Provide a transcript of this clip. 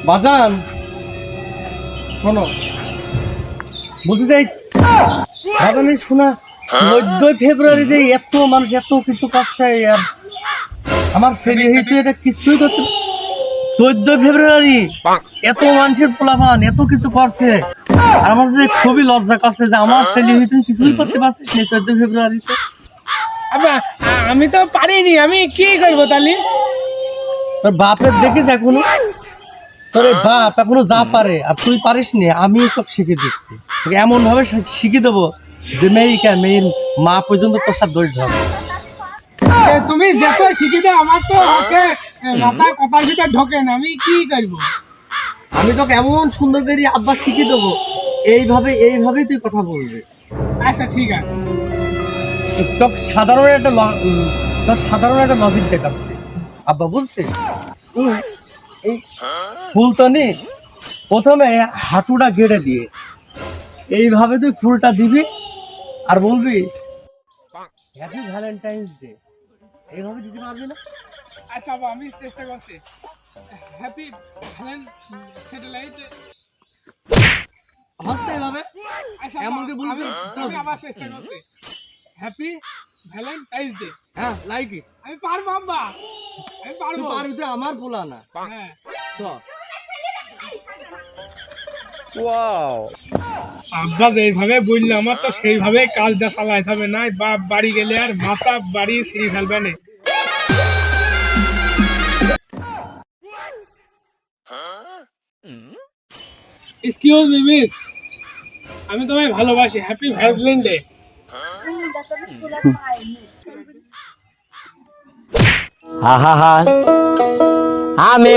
বাজান শোনো, বলতে চাই বাজানে শোনা, 14 ফেব্রুয়ারিতে এত মানুষ এত কিছু করছে, আর আমার ছেলে হয়েছে এটা কিছুই করতে। 14 ফেব্রুয়ারি এত মানুষের পোলাপান এত কিছু করছে, আর আমার যে খুবই লজ্জা করছে যে আমার ছেলে হয়েছে কিছুই করতে পারছিস না 14 ফেব্রুয়ারিতে। আমি তো পারিনি, আমি কি করবো তাহলে? তোর বাপের দেখিস এখনো, তোর এই বাপ এখনো যা পারে আর তুই পারিস নি, আমি সব শিখে দিচ্ছি তোকে, এমন ভাবে শিখিয়ে দেবো যে মেয়ের মা পর্যন্ত তোর সাথে দৌড় হবে। তুমি যত শিখে দাও আমার তো মাথায় কথার ভিতর ঢোকে না, আমি কি করবো? আমি তোকে এমন সুন্দর করে আব্বা শিখিয়ে দেবো, এইভাবেই তুই কথা বলবি। আচ্ছা ঠিক আছে। তোকে সাধারণ একটা লজিক দেখাচ্ছে আব্বা, বুঝছিস? এই ফুলতনি প্রথমে হাঁটুটা গেড়ে দিয়ে এইভাবে তুই ফুলটা দিবি আর বলবি হ্যাপি ভ্যালেন্টাইন্স ডে, এইভাবে দিতে পারবি না? আচ্ছা বাবা, আমি চেষ্টা করছি। Happy satellite. হচ্ছে এইভাবে আচ্ছা এমনকি বলবি, আমি আবার চেষ্টা করছি। Happy Valentine's day. হ্যাঁ লাইক ইট। আমি পারবো আব্বা, আমি তুই পারবো। পারবি তো, আমার বলা না। হ্যাঁ। চল। আব্বা যেইভাবে বললো আমার তো সেইভাবে কাজটা চালাইতে হবে, না বাপ বাড়ি গেলে আর মাথা বাড়ি ছিঁড়ে ফেলবে না। এক্সকিউজ মি মিস, আমি তোমায় ভালোবাসি। Happy Valentine day. আমি